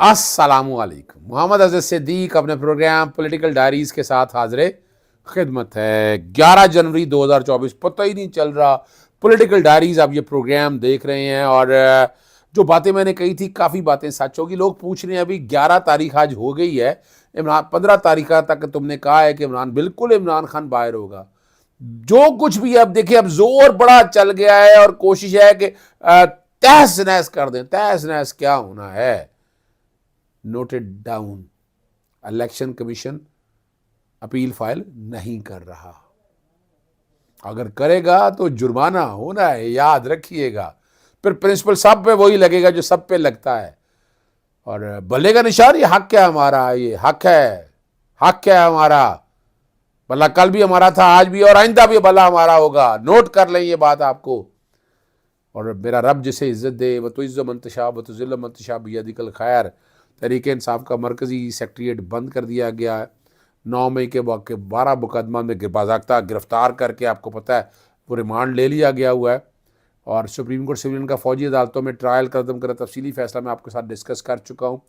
अस्सलामुअलैकुम। मोहम्मद अज़द सिद्दीक अपने programme political diaries के साथ हाजिर खिदमत है। 11 जनवरी 2024, पता ही नहीं चल रहा। पॉलिटिकल डायरीज आप ये प्रोग्राम देख रहे हैं और जो बातें मैंने कही थी काफ़ी बातें सच होगी। लोग पूछ रहे हैं अभी 11 तारीख आज हो गई है, इमरान 15 तारीख तक तुमने कहा है कि इमरान, बिल्कुल इमरान खान बाहर होगा। जो कुछ भी अब देखिए, अब जोर बड़ा चल गया है और कोशिश है कि तहस नहस कर दें। तहस नहस क्या होना है, noted down. Election commission appeal file नहीं कर रहा, अगर करेगा तो जुर्माना होना है, याद रखिएगा। फिर प्रिंसिपल सब पे वही लगेगा जो सब पे लगता है। और बल्ले का निशान, ये हक है हमारा, ये हक है हमारा। भला कल भी हमारा था, आज भी और आइंदा भी भला हमारा होगा। नोट कर लें ये बात आपको। और मेरा रब जिसे इज्जत दे, वह तो इज्जत मंतशा व तो ज़िल्ल मंतशा बियदिकल खैर। तहरीक इंसाफ का मरकज़ी सेक्रेटरीट बंद कर दिया गया है। 9 मई के 12 मुकदमा में बाज़ाब्ता गिरफ्तार करके, आपको पता है, वो रिमांड ले लिया गया हुआ है। और सुप्रीम कोर्ट सिविलियन का फ़ौजी अदालतों में ट्रायल कदम कर तफसीली फैसला मैं आपके साथ डिस्कस कर चुका हूँ।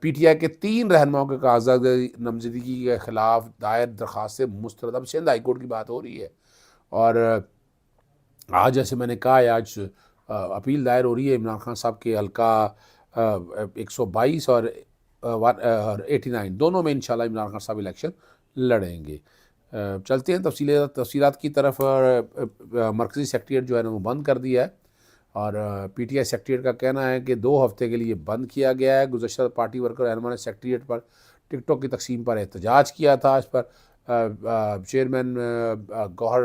PTI के 3 रहनुमाओं के कागजात नामजदगी के खिलाफ दायर दरख्वास्त से मुस्तरद। अब सिंध हाई कोर्ट की बात हो रही है और आज जैसे मैंने कहा है, आज अपील दायर हो रही है इमरान खान साहब के हल्का 122 और 89 दोनों में इंशाल्लाह इमरान खान साहब इलेक्शन लड़ेंगे। चलते हैं तफसीलात की तरफ। मरकज़ी सेक्रेटरीट जो है ना वो बंद कर दिया है और PTI सेक्रेटरीट का कहना है कि 2 हफ्ते के लिए बंद किया गया है। गुज़श्ता पार्टी वर्कर रहनुमा ने सेक्रेटरीट पर टिकटों की तकसीम पर एहतजाज किया था। इस पर चेयरमैन गौहर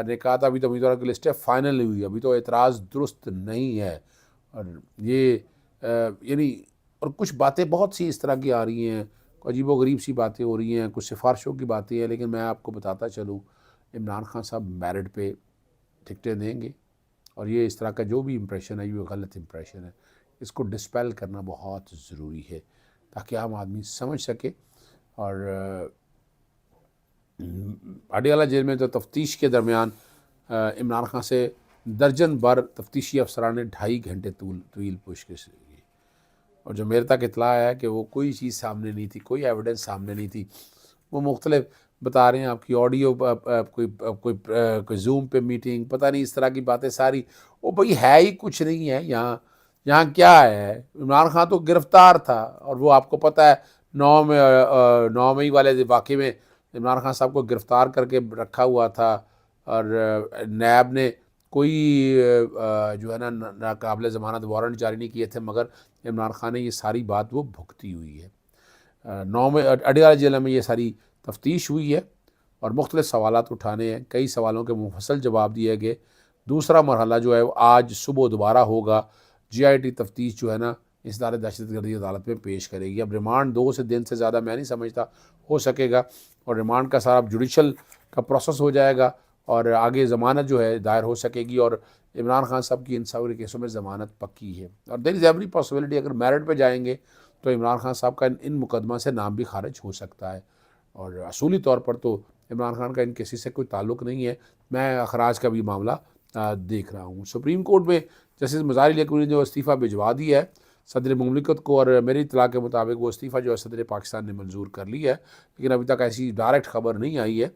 ने कहा था अभी तो उम्मीदवारों की लिस्ट फाइनल हुई, अभी तो एतराज़ दुरुस्त नहीं है। और ये यानी और कुछ बातें बहुत सी इस तरह की आ रही हैं, अजीबो गरीब सी बातें हो रही हैं, कुछ सिफारिशों की बातें हैं। लेकिन मैं आपको बताता चलूँ, इमरान खान साहब मेरिट पे टिकटें देंगे और ये इस तरह का जो भी इम्प्रेशन है, ये गलत इम्प्रेशन है। इसको डिस्पेल करना बहुत ज़रूरी है ताकि आम आदमी समझ सके। और अडियाला जेल में तो तफ्तीश के दरमियान इमरान खान से दर्जन भर तफ्तीशी अफसरान ने 2.5 घंटे तवील पूछगिछ की। और जो मेरे तक इतला है कि वो कोई चीज़ सामने नहीं थी, कोई एविडेंस सामने नहीं थी। वो मुख्तलिफ बता रहे हैं, आपकी ऑडियो कोई जूम पे मीटिंग, पता नहीं इस तरह की बातें सारी। वो भाई है ही कुछ नहीं है यहाँ क्या है। इमरान खान तो गिरफ़्तार था और वो आपको पता है 9 मई वाले वाक़े में इमरान खान साहब को गिरफ़्तार करके रखा हुआ था और नैब ने कोई जो है ना नाकाबिल ज़मानत वारंट जारी नहीं किए थे, मगर इमरान खान ने ये सारी बात वो भुगती हुई है। 9 में अडियाला जेल में ये सारी तफ्तीश हुई है और मुख्तलिफ सवालात उठाने हैं। कई सवालों के मुफस्सल जवाब दिए गए। दूसरा मरहला जो है वो आज सुबह दोबारा होगा। GIT तफ्तीश जो है ना इस दारे दहशतगर्दी अदालत में पेश करेगी। अब रिमांड 2 दिन से ज़्यादा मैं नहीं समझता हो सकेगा और रिमांड का सारा जुडिशल का प्रोसेस हो जाएगा और आगे ज़मानत जो है दायर हो सकेगी। और इमरान खान साहब की इन सारे केसों में ज़मानत पक्की है और देयर इज़ एवरी पॉसिबिलिटी अगर मेरिट पे जाएंगे तो इमरान खान साहब का इन मुकदमा से नाम भी खारिज हो सकता है। और असूली तौर पर तो इमरान खान का इन केसेस से कोई ताल्लुक़ नहीं है। मैं अखराज का भी मामला देख रहा हूँ। सुप्रीम कोर्ट में जस्टिस मज़ार अली ने जो इस्तीफ़ा भिजवा दिया है सदर मुमलिकत को, और मेरी इत्तला के मुताबिक वो इस्तीफ़ा जो है सदर पाकिस्तान ने मंजूर कर लिया है, लेकिन अभी तक ऐसी डायरेक्ट खबर नहीं आई है।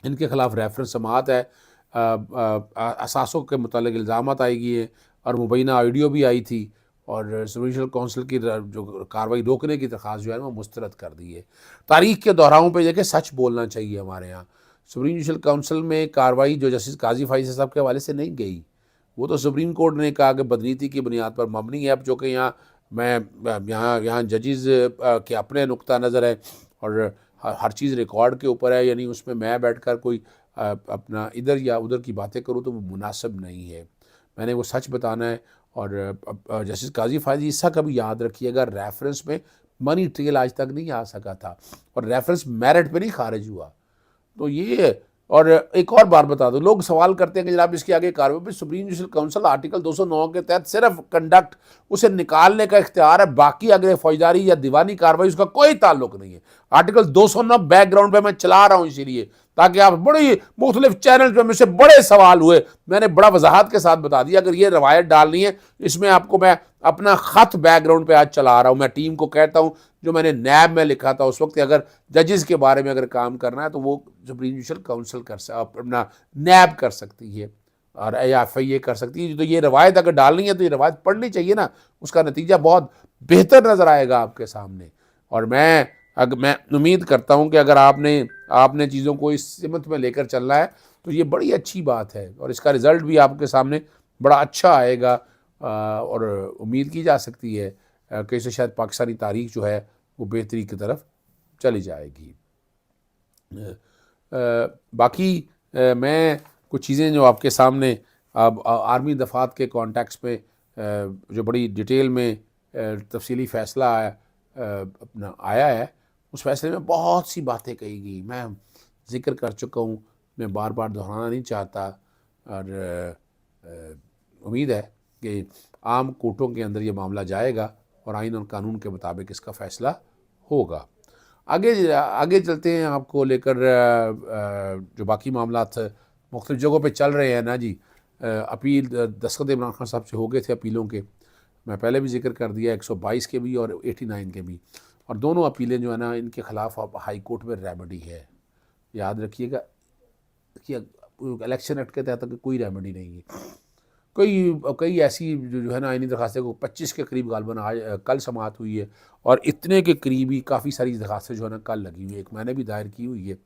इनके खिलाफ रेफरेंस समाअत है, असासों के मुतालिक इल्ज़ामात आएगी है और मुबैना ऑडियो भी आई थी और जुडिशल काउंसिल की जो कार्रवाई रोकने की दरख्वास्त जो है वो मुस्तरद कर दी है। तारीख के दोहराओं पे देखिए, सच बोलना चाहिए हमारे यहाँ। सुप्रीम जुडिशल काउंसिल में कार्रवाई जो जस्टिस काजी फाइज़ साहब के हवाले से नहीं गई, वो तो सुप्रीम कोर्ट ने कहा कि बदनीति की बुनियाद पर मबनी है। अब जो कि यहाँ जजेस के अपने नुक्ता नज़र है और हर चीज़ रिकॉर्ड के ऊपर है, यानी उसमें मैं बैठकर कोई अपना इधर या उधर की बातें करूँ तो वो मुनासिब नहीं है। मैंने वो सच बताना है। और जस्टिस काजी फाइज़ इसका कभी याद रखिएगा, रेफरेंस में मनी ट्रेल आज तक नहीं आ सका था और रेफरेंस मेरिट पे नहीं खारिज हुआ। तो ये, और एक और बात बता दो, लोग सवाल करते हैं कि जनाब इसके आगे कार्रवाई पर सुप्रीम जुडिशल काउंसिल आर्टिकल 209 के तहत सिर्फ कंडक्ट उसे निकालने का इख्तियार है, बाकी अगर फौजदारी या दीवानी कार्रवाई उसका कोई ताल्लुक नहीं है। आर्टिकल 209 बैकग्राउंड पे मैं चला रहा हूँ इसीलिए ताकि आप बड़ी मुख्तलिफ चैनल पर मुझसे बड़े सवाल हुए, मैंने बड़ा वजाहत के साथ बता दिया। अगर ये रवायत डालनी है, इसमें आपको मैं अपना ख़त बैकग्राउंड पे आज चला रहा हूँ। मैं टीम को कहता हूँ जो मैंने नैब में लिखा था उस वक्त, अगर जजेस के बारे में अगर काम करना है तो वो सुप्रीम जुडिशल काउंसिल अपना नैब कर सकती है और FIA कर सकती है। तो ये रवायत अगर डालनी है तो ये रवायत पढ़नी चाहिए ना, उसका नतीजा बहुत बेहतर नज़र आएगा आपके सामने। और मैं उम्मीद करता हूँ कि अगर आपने चीज़ों को इस सिमत में लेकर चलना है तो ये बड़ी अच्छी बात है और इसका रिज़ल्ट भी आपके सामने बड़ा अच्छा आएगा। और उम्मीद की जा सकती है कि इससे शायद पाकिस्तानी तारीख जो है वो बेहतरी की तरफ चली जाएगी। बाकी मैं कुछ चीज़ें जो आपके सामने अब आर्मी दफात के कॉन्टेक्स्ट में जो बड़ी डिटेल में तफसीली फ़ैसला अपना आया है, उस फैसले में बहुत सी बातें कही गई, मैं ज़िक्र कर चुका हूँ, मैं बार बार दोहराना नहीं चाहता। और उम्मीद है कि आम कोर्टों के अंदर ये मामला जाएगा और आइन और कानून के मुताबिक इसका फ़ैसला होगा। आगे चलते हैं, आपको लेकर जो बाकी मामलात मुख्तलिफ़ जगहों पे चल रहे हैं ना जी। अपील दस्तखत इमरान खान साहब से हो गए थे अपीलों के, मैं पहले भी जिक्र कर दिया, 122 के भी और 89 के भी। और दोनों अपीलें जो है ना, इनके ख़िलाफ़ अब हाई कोर्ट में रेमेडी है। याद रखिएगा कि इलेक्शन एक्ट के तहत कोई रेमेडी नहीं है। कई ऐसी जो है ना आइनी दरखास्तें को 25 के करीब गालबन आज कल समाअत हुई है और इतने के करीब ही काफ़ी सारी दरखास्तें जो है ना कल लगी हुई है। एक मैंने भी दायर की हुई है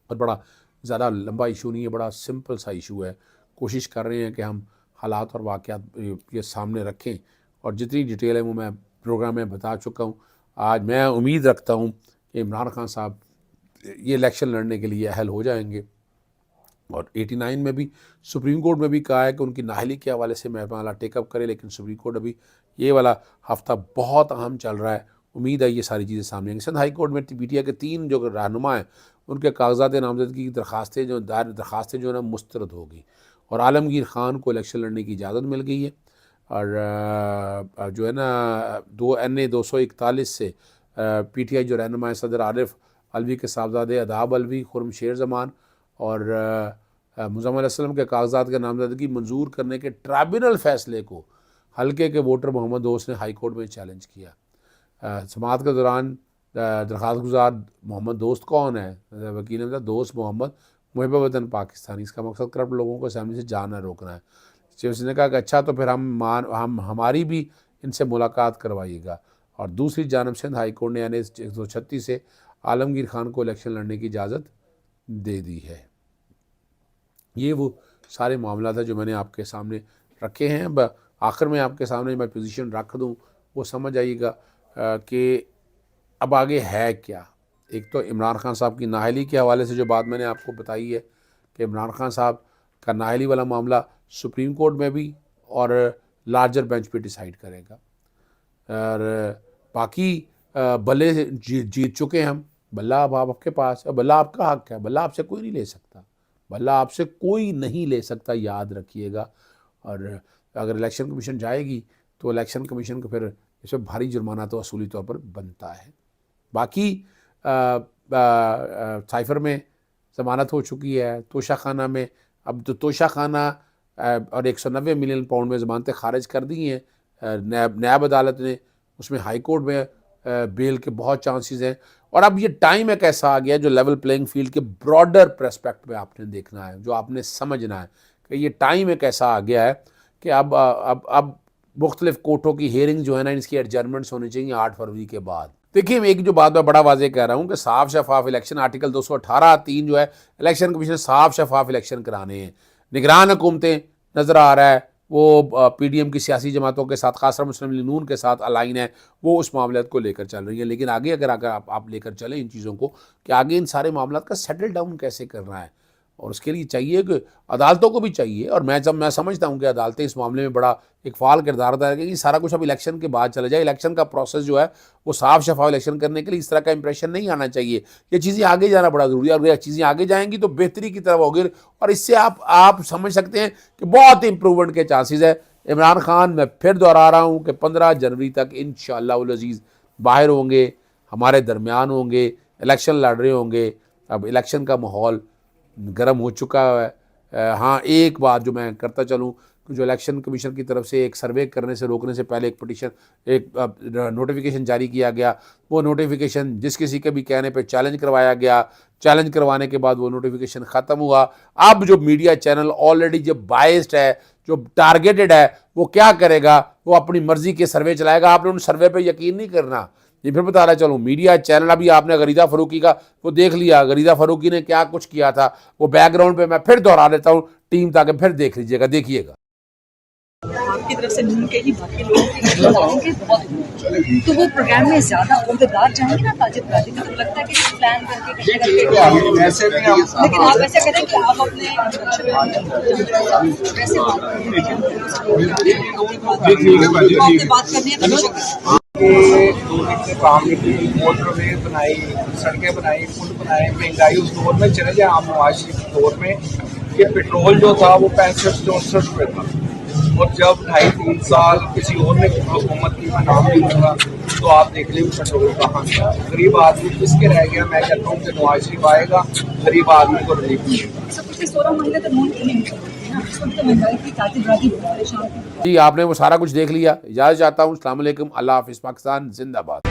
और बड़ा ज़्यादा लंबा इशू नहीं है, बड़ा सिंपल सा इशू है। कोशिश कर रहे हैं कि हम हालात और वाक़यात ये सामने रखें और जितनी डिटेल है वो मैं प्रोग्राम में बता चुका हूँ। आज मैं उम्मीद रखता हूँ कि इमरान खान साहब ये इलेक्शन लड़ने के लिए अहल हो जाएंगे। और 89 में भी सुप्रीम कोर्ट में भी कहा है कि उनकी नाअहली के हवाले से मामला टेकअप करे, लेकिन सुप्रीम कोर्ट अभी ये वाला हफ्ता बहुत अहम चल रहा है। उम्मीद है ये सारी चीज़ें सामने आएंगी। सिंध हाई कोर्ट में PTI के 3 जो रहनुमा हैं उनके कागजात नामजदगी की दरखास्तें जो है ना मुस्तरद होगी और आलमगीर ख़ान को इलेक्शन लड़ने की इजाज़त मिल गई है। और जो है ना 2 NA 241 से PTI जो रहनुमा सदर आरिफ अलवी के साहबजादे अदाब अलवी, खुर्मशेर ज़मान और मुज़म्मिल अलैहिस्सलाम के कागजात के नामजदगी मंजूर करने के ट्राइब्यूनल फ़ैसले को हल्के के वोटर मोहम्मद दोस्त ने हाई कोर्ट में चैलेंज किया। समाअत के दौरान दरख्वास्त गुजार मोहम्मद दोस्त कौन है? वकील ने बताया दोस्त मोहम्मद मुहिब वतन पाकिस्तानी, इसका मकसद करप्ट लोगों को असेंबली से जाना रोकना है। चीफ ने कहा कि अच्छा तो फिर हमारी भी इनसे मुलाकात करवाइएगा। और दूसरी जानब सिंध हाई कोर्ट ने NA 136 से आलमगीर ख़ान को इलेक्शन लड़ने की इजाज़त दे दी है। ये वो सारे मामला था जो मैंने आपके सामने रखे हैं। अब आखिर में आपके सामने मैं पोजीशन रख दूं, वो समझ आइएगा कि अब आगे है क्या। एक तो इमरान खान साहब की नाअहली के हवाले से जो बात मैंने आपको बताई है कि इमरान खान साहब का नाअहली वाला मामला सुप्रीम कोर्ट में भी और लार्जर बेंच पे डिसाइड करेगा। और बाकी बल्ले जीत चुके हैं हम, बल्ला अब आपके पास है, बल्ला आपका हक है, बल्ला आपसे कोई नहीं ले सकता, बल्ला आपसे कोई नहीं ले सकता, याद रखिएगा। और अगर इलेक्शन कमीशन जाएगी तो इलेक्शन कमीशन को फिर इसमें भारी जुर्माना तो असूली तौर पर बनता है। बाकी साइफर में ज़मानत हो चुकी है, तोशा खाना में अब तो तोशा खाना और 190 मिलियन पाउंड में ज़मानतें खारिज कर दी हैं नैब अदालत ने, उसमें हाई कोर्ट में बेल के बहुत चांसेस हैं। और अब ये टाइम एक ऐसा आ गया जो लेवल प्लेइंग फील्ड के ब्रॉडर पर्सपेक्ट में आपने देखना है, जो आपने समझना है कि ये टाइम एक ऐसा आ गया है कि अब मुख्तलिफ कोर्टों की हेयरिंग जो है ना, इसकी एडजर्नमेंट्स होनी चाहिए 8 फरवरी के बाद। देखिए एक जो बात मैं बड़ा वाजे कह रहा हूँ कि साफ शफाफ इलेक्शन, आर्टिकल 218(3) जो है इलेक्शन कमीशन साफ शफाफ इलेक्शन कराने हैं। निगरान हुकूमतें नज़र आ रहा है वो PDM की सियासी जमातों के साथ, खासकर मुस्लिम लीग नून के साथ अलाइन है, वो उस मामले को लेकर चल रही है। लेकिन आगे अगर आप लेकर चलें इन चीज़ों को कि आगे इन सारे मामलों का सेटल डाउन कैसे करना है, और उसके लिए चाहिए कि अदालतों को भी चाहिए। और मैं समझता हूँ कि अदालतें इस मामले में बड़ा एक फ़ाल किरदार अदा करेंगी। सारा कुछ अब इलेक्शन के बाद चला जाए, इलेक्शन का प्रोसेस जो है वो साफ शफाफ इलेक्शन करने के लिए इस तरह का इंप्रेशन नहीं आना चाहिए। ये चीज़ें आगे जाना बड़ा ज़रूरी है, और ये चीज़ें आगे जाएंगी तो बेहतरी की तरफ होगी, और इससे आप समझ सकते हैं कि बहुत इम्प्रूवमेंट के चांसेस है। इमरान खान, मैं फिर दोहरा रहा हूँ कि 15 जनवरी तक इंशाअल्लाह उल अज़ीज़ बाहर होंगे, हमारे दरमियान होंगे, इलेक्शन लड़ रहे होंगे। अब इलेक्शन का माहौल गर्म हो चुका है। हाँ, एक बात जो मैं करता चलूँ जो इलेक्शन कमीशन की तरफ से एक सर्वे करने से रोकने से पहले एक पिटीशन, एक नोटिफिकेशन जारी किया गया। वो नोटिफिकेशन जिस किसी के भी कहने पे चैलेंज करवाया गया, चैलेंज करवाने के बाद वो नोटिफिकेशन ख़त्म हुआ। अब जो मीडिया चैनल ऑलरेडी जो बाइस्ड है, जो टारगेटेड है, वो क्या करेगा, वो अपनी मर्जी के सर्वे चलाएगा। आपने उन सर्वे पे यकीन नहीं करना। ये फिर बता रहा चलूँ, मीडिया चैनल, अभी आपने गरीदा फ़ारूकी का वो देख लिया, गरीदा फ़ारूकी ने क्या कुछ किया था, वो बैकग्राउंड पे मैं फिर दोहरा देता हूँ टीम, ताकि फिर देख लीजिएगा, देखिएगा। आपकी तरफ से नून के ही बाकी लोगों के बहुत, तो वो प्रोग्राम में ज्यादा उम्मीदवार चाहेंगे ना ताजिद राजी, तो लगता है कि प्लान करके ऐसे नहीं आप, लेकिन आप ऐसा करें कि आप अपने बात करनी है तो काम मोटरवे बनाई, सड़कें बनाई, पुल बनाए, महंगाई उस दौर में चले जाए आम मुआशी दौर में कि पेट्रोल जो था वो 65-64 रुपये था, और जब 2.5-3 साल किसी और ने हुकूमत की नाम नहीं लगा तो आप देख लें पेट्रोल कहाँ गया, गरीब आदमी किसके रह गया। मैं कहता हूँ कि नवाज शरीफ आएगा, गरीब आदमी को रिलीफ मिलेगा। 16 महीने तक नून नहीं ना, तो महंगाई की ताजिद राजी परेशान। जी, आपने वो सारा कुछ देख लिया। इजाज़त चाहता हूँ। अस्सलाम वालेकुम, अल्लाह हाफ़िज़, पाकिस्तान जिंदाबाद।